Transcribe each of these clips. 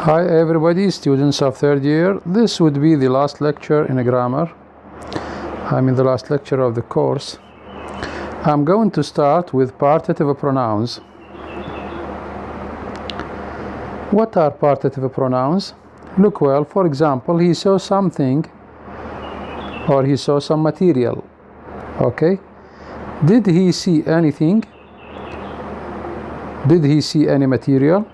Hi everybody, students of third year. This would be the last lecture in grammar. The last lecture of the course. I'm going to start with partitive pronouns. What are partitive pronouns? Look well, for example, he saw something or he saw some material. Okay? Did he see anything? Did he see any material?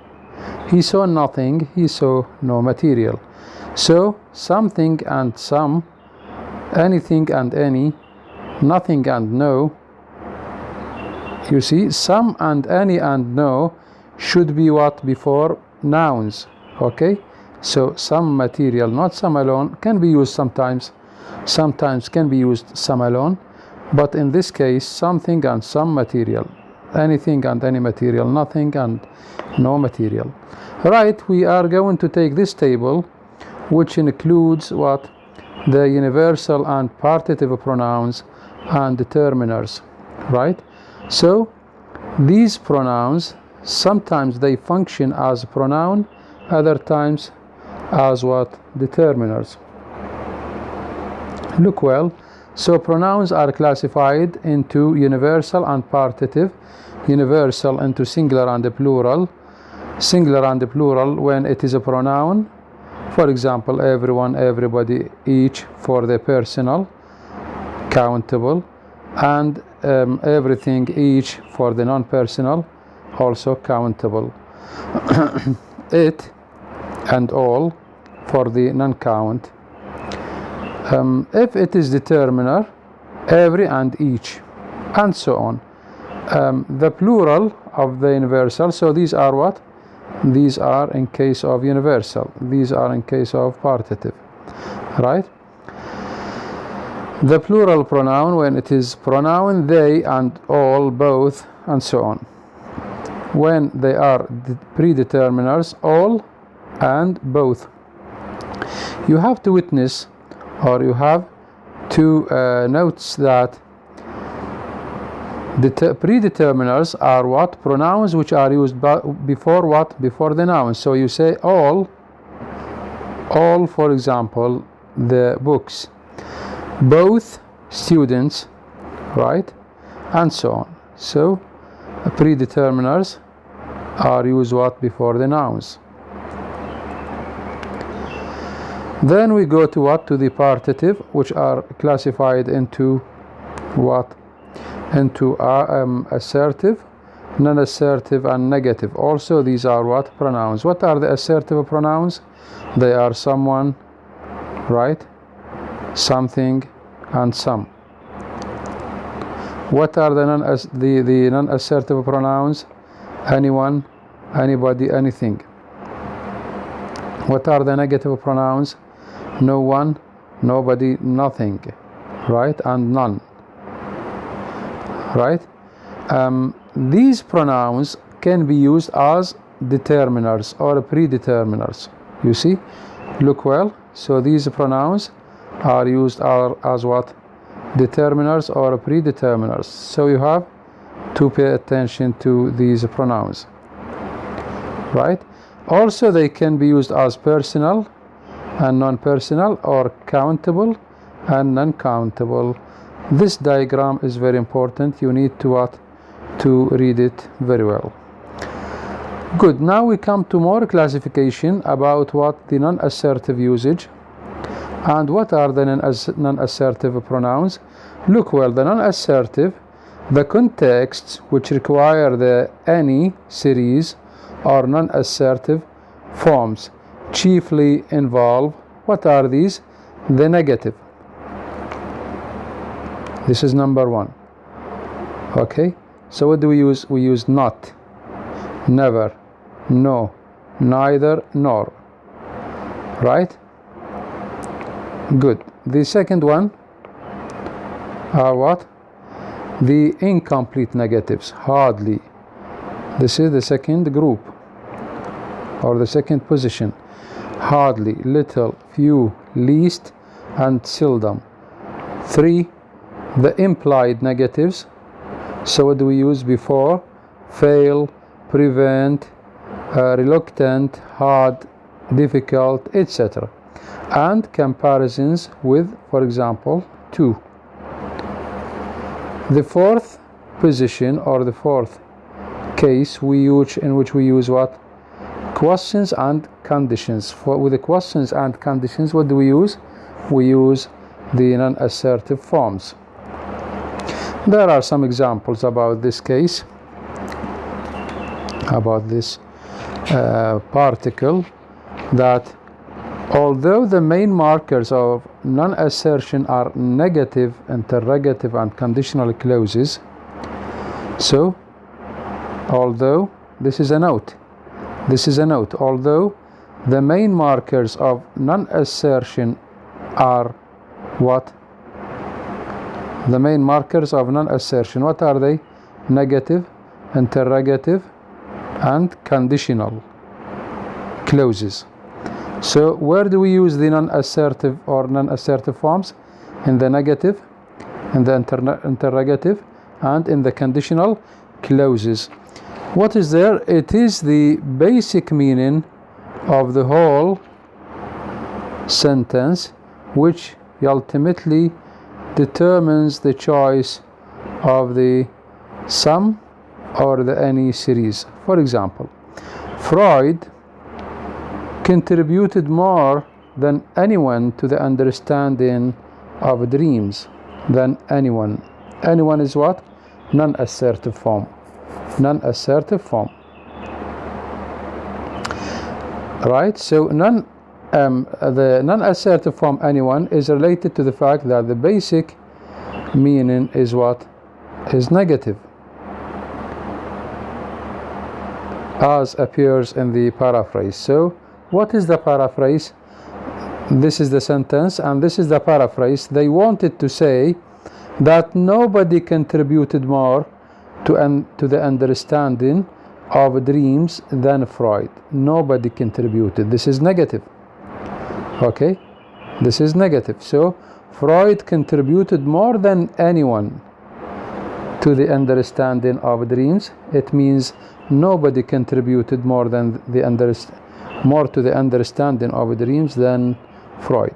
He saw nothing, he saw no material. So, something and some, anything and any, nothing and no. You see, some and any and no should be what before nouns. Okay? So, some material, not some alone, can be used sometimes. Sometimes can be used some alone. But in this case, something and some material. Anything and any material, nothing and no material. Right, we are going to take this table, which includes what? The universal and partitive pronouns and determiners. Right? So, these pronouns, sometimes they function as a pronoun, other times as what? Determiners. Look well. So, pronouns are classified into universal and partitive. Universal into singular and plural. Singular and plural when it is a pronoun. For example, everyone, everybody, each for the personal, countable, and everything, each for the non-personal, also countable. It and all for the non-count. If it is determiner, every and each, and so on. The plural of the universal, so these are what? These are in case of universal. These are in case of partitive. Right? The plural pronoun when it is pronoun, they and all, both, and so on. When they are predeterminers, all and both. You have to witness, or you have to note that the predeterminers are what? Pronouns which are used before what? Before the noun. So you say all, for example, the books, both students, right? And so on. So predeterminers are used what? Before the nouns. Then we go to what? To the partitive, which are classified into what? Into assertive, non-assertive, and negative. Also, these are what? Pronouns. What are the assertive pronouns? They are someone, right? Something, and some. What are the non-assertive pronouns? Anyone, anybody, anything. What are the negative pronouns? No one, nobody, nothing, right? And none. Right? These pronouns can be used as determiners or predeterminers. You see? Look well. So these pronouns are used as what? Determiners or predeterminers. So you have to pay attention to these pronouns. Right? Also, they can be used as personal and non-personal, or countable and non-countable. This diagram is very important. You need to what? To read it very well. Good. Now we come to more classification about what? The non-assertive usage. And what are the non-assertive pronouns? Look well. The non-assertive, the contexts which require the any series or non-assertive forms chiefly involve, what are these? The negative. This is number one. Okay? So what do we use? We use not, never, no, neither, nor. Right? Good. The second one are what? The incomplete negatives. Hardly. This is the second group, or the second position. Hardly, little, few, least, and seldom. 3. The implied negatives. So what do we use before? Fail, prevent, reluctant, hard, difficult, etc. And comparisons with, for example, to. The fourth position, or the fourth case in which we use what? Questions and conditions. With the questions and conditions, what do we use? We use the non-assertive forms. There are some examples about this case, about this particle, that although the main markers of non-assertion are negative, interrogative, and conditional clauses, so although, this is a note, although the main markers of non-assertion are what? The main markers of non-assertion, what are they? Negative, interrogative, and conditional clauses. So where do we use the non-assertive or non-assertive forms? In the negative, in the interrogative, and in the conditional clauses. What is there? It is the basic meaning of the whole sentence which ultimately determines the choice of the some or the any series. For example, Freud contributed more than anyone to the understanding of dreams. Than anyone. Anyone is what? Non-assertive form. Non-assertive form. Right? So the non-assertive form anyone is related to the fact that the basic meaning is what? Is negative, as appears in the paraphrase. So what is the paraphrase? This is the sentence and this is the paraphrase. They wanted to say that nobody contributed more to the understanding of dreams than Freud. Nobody contributed. This is negative. Okay? This is negative. So Freud contributed more than anyone to the understanding of dreams. It means nobody contributed more to the understanding of dreams than Freud.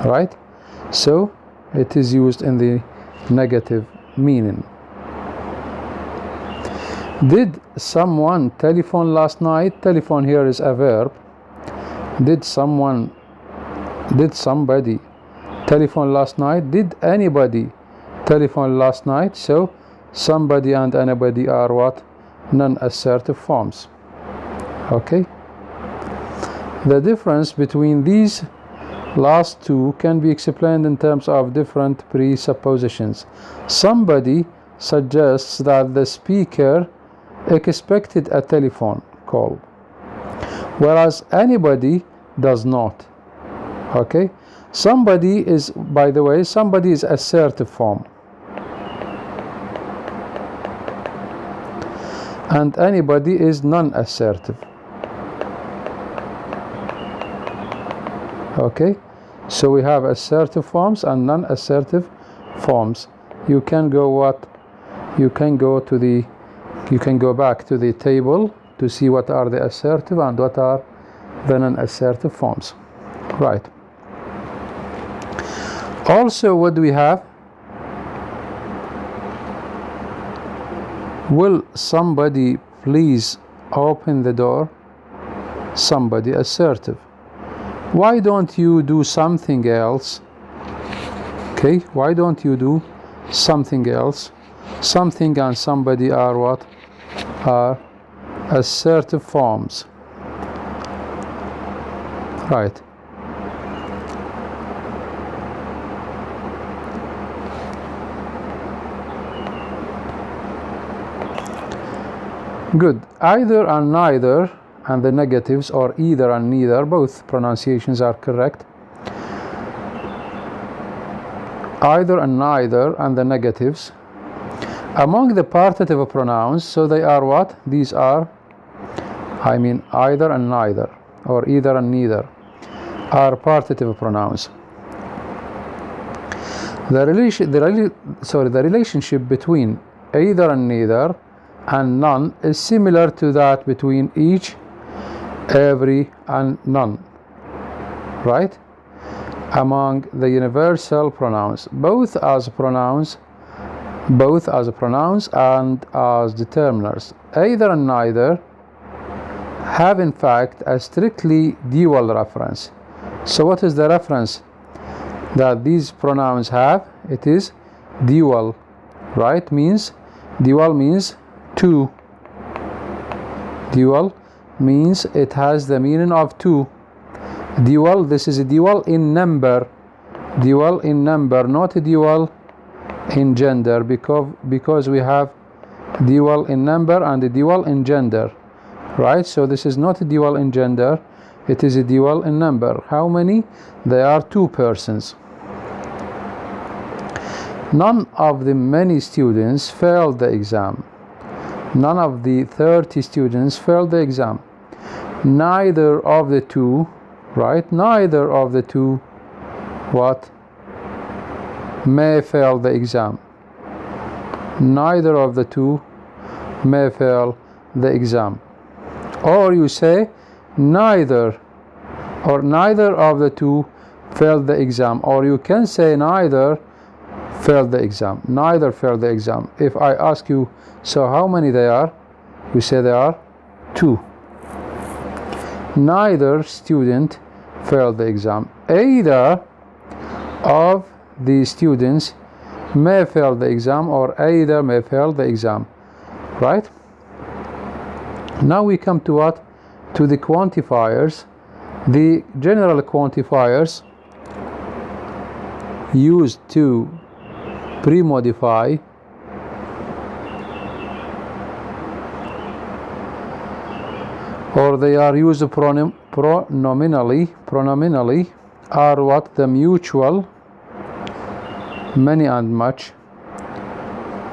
Right? So it is used in the negative meaning. Did someone telephone last night? Telephone here is a verb. Did somebody telephone last night? Did anybody telephone last night? So somebody and anybody are what? Non-assertive forms. Okay? The difference between these last two can be explained in terms of different presuppositions. Somebody suggests that the speaker expected a telephone call, whereas anybody does not. Okay? Somebody is, by the way, somebody is assertive form, and anybody is non-assertive. Okay? So we have assertive forms and non-assertive forms. You can go what? You can go back to the table to see what are the assertive and what are the non-assertive forms. Right. Also, what do we have? Will somebody please open the door? Somebody assertive. Why don't you do something else? Okay, why don't you do something else? Something and somebody are what? Are assertive forms. Right. Good. Either and neither and the negatives, or either and neither, both pronunciations are correct. Either and neither and the negatives. Among the partitive pronouns, so they are what? These are, either and neither, or either and neither, are partitive pronouns. The relationship between either and neither and none is similar to that between each every, and none, right? Among the universal pronouns, both as pronouns and as determiners. Either and neither have in fact a strictly dual reference. So what is the reference that these pronouns have? It is dual, right? Dual means two. Dual means it has the meaning of two. Dual, this is a dual in number. Dual in number, not a dual in gender, because we have dual in number and a dual in gender, right? So this is not a dual in gender, it is a dual in number. How many? There are two persons. None of the many students failed the exam. None of the 30 students failed the exam. Neither of the two, right? Neither of the two, what? May fail the exam. Neither of the two may fail the exam. Or you say neither, or neither of the two failed the exam. Or you can say neither failed the exam. Neither failed the exam. If I ask you, so how many they are? You say there are two. Neither student failed the exam. Either of the students may fail the exam, or either may fail the exam, right? Now we come to what? To the quantifiers. The general quantifiers used to pre-modify or they are used pronominally are what? The mutual, many and much,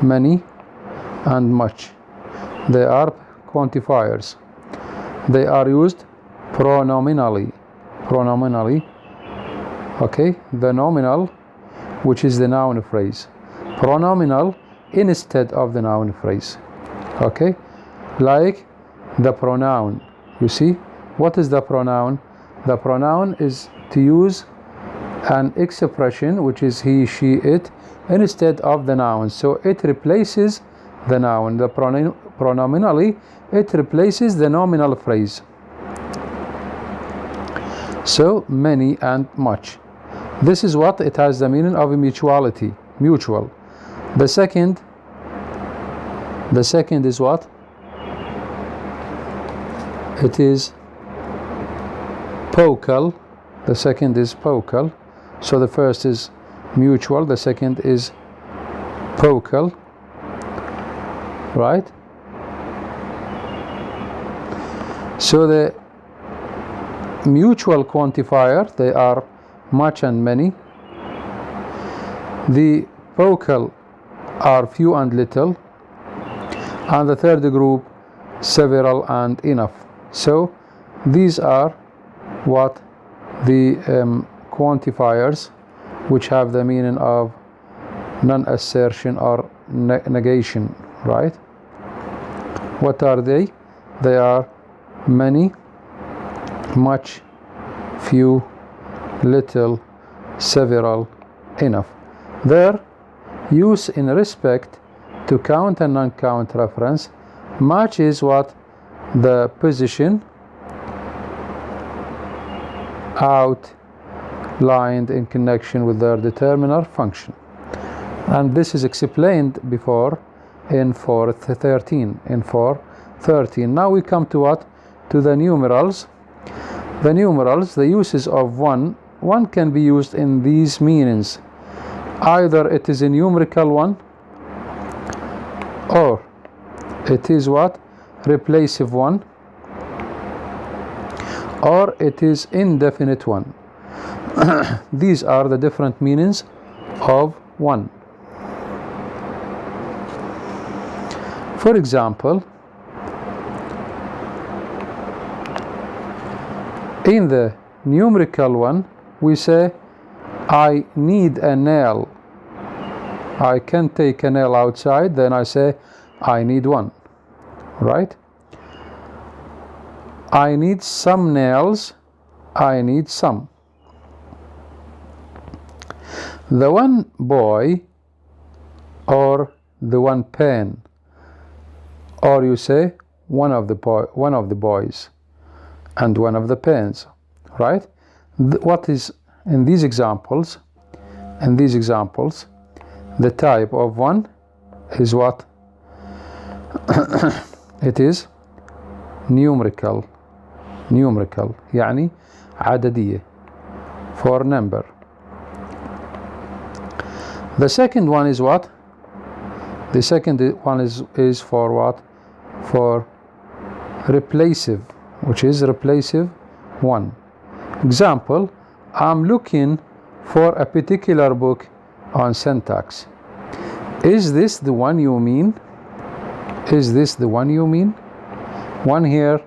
many and much. They are quantifiers. They are used pronominally, okay? The nominal, which is the noun phrase, pronominal instead of the noun phrase, okay? Like the pronoun. You see, what is the pronoun? The pronoun is to use an expression which is he, she, it instead of the noun, so it replaces the noun. The pronominally, it replaces the nominal phrase. So many and much. This is what it has the meaning of mutuality, mutual. The second is what? It is vocal. The second is vocal. So the first is mutual, the second is vocal, right? So the mutual quantifier, they are much and many. The vocal are few and little. And the third group, several and enough. So these are what? The quantifiers which have the meaning of non-assertion or negation, right? What are they? They are many, much, few, little, several, enough. Their use in respect to count and non-count reference matches what? The position outlined in connection with their determiner function. And this is explained before in 4.13. Now we come to what? To the numerals. The numerals, the uses of one can be used in these meanings. Either it is a numerical one, or it is what? Replacive one, or it is indefinite one. These are the different meanings of one. For example, in the numerical one, we say, I need a nail. I can take a nail outside, then I say, I need one, right? I need some nails. I need some. The one boy, or the one pen, or you say one of the boys and one of the pens, right? What is in these examples? In these examples, the type of one is what? It is numerical. Numerical يعني عددية, for number. The second one is what? The second one is for what? For replacive, which is replacive one. Example, I'm looking for a particular book on syntax. Is this the one you mean? Is this the one you mean? One here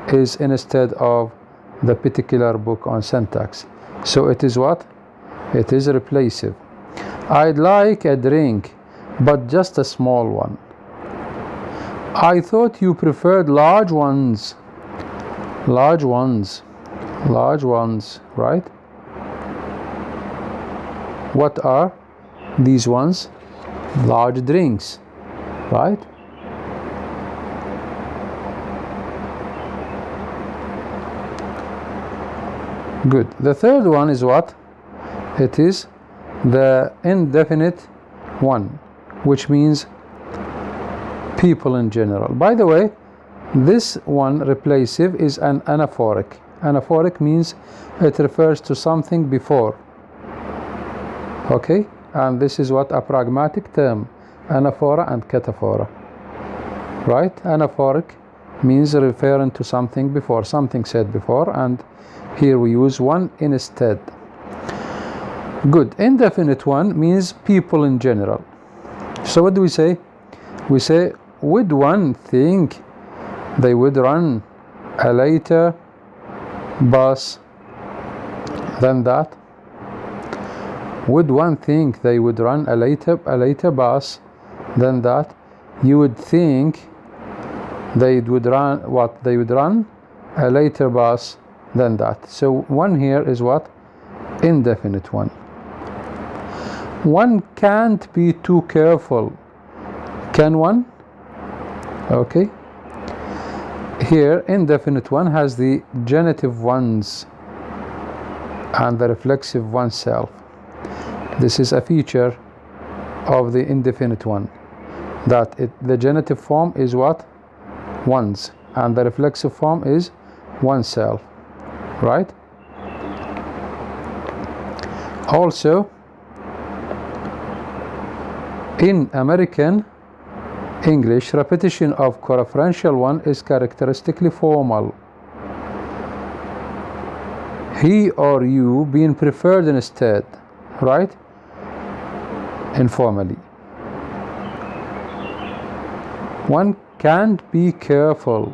is instead of the particular book on syntax. So it is what? It is replacive. I'd like a drink, but just a small one. I thought you preferred large ones. Large ones. Large ones, right? What are these ones? Large drinks, right? Good. The third one is what? It is the indefinite one, which means people in general. By the way, this one, replacive, is an anaphoric. Anaphoric means it refers to something before. Okay? And this is what? A pragmatic term. Anaphora and cataphora. Right? Anaphoric means referring to something before, something said before, and here we use one instead. Good. Indefinite one means people in general. So what do we say? We say, would one think they would run a later bus than that? Would one think they would run a later bus than that? You would think they would run what? They would run a later bus than that. So one here is what? Indefinite one. One can't be too careful. Can one? Okay. Here, indefinite one has the genitive ones and the reflexive oneself. This is a feature of the indefinite one, that the genitive form is what? Ones, and the reflexive form is oneself, right? Also, in American English, repetition of coreferential one is characteristically formal. He or you being preferred instead, right? Informally. One can't be careful.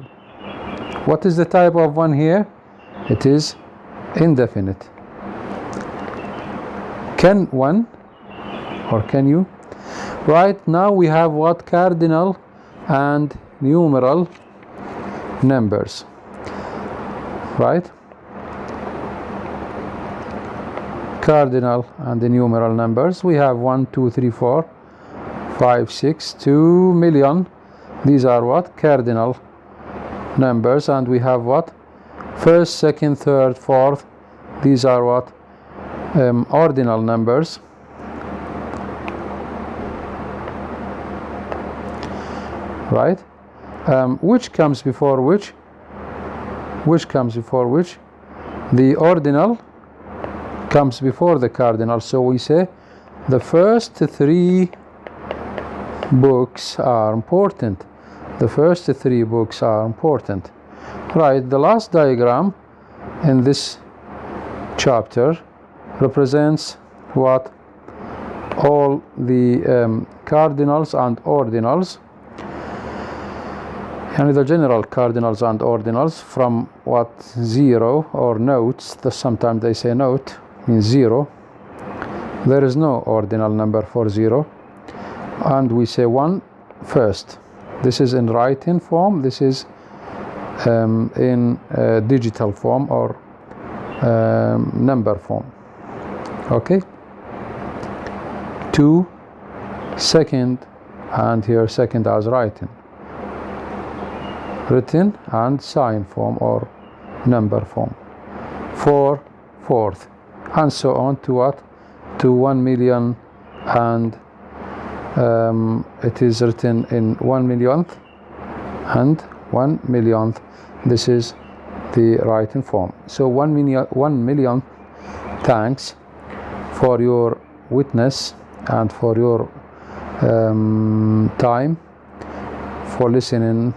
What is the type of one here? It is indefinite. Can one, or can you? Right, now we have what? Cardinal and numeral numbers, right? Cardinal and the numeral numbers. We have 1, 2, 3, 4, 5, 6, 2 million. These are what? Cardinal numbers. And we have what? First, second, third, fourth. These are what? Ordinal numbers. Right? Which comes before which? Which comes before which? The ordinal comes before the cardinal. So we say the first three books are important. The first three books are important. Right, the last diagram in this chapter represents what? All the cardinals and ordinals, and the general cardinals and ordinals from what? 0 or notes. Sometimes they say note means 0. There is no ordinal number for 0, and we say 1 first. This is in writing form. This is in digital form or number form. Okay. 2, second, and here second as written and sign form or number form. 4, fourth, and so on to what? To 1 million, and it is written in 1 millionth and 1 millionth. This is the written form. So 1 million thanks for your witness and for your time, for listening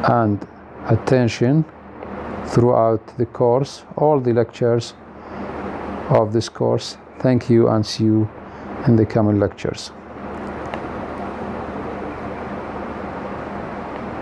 and attention throughout the course, all the lectures of this course. Thank you, and see you in the coming lectures.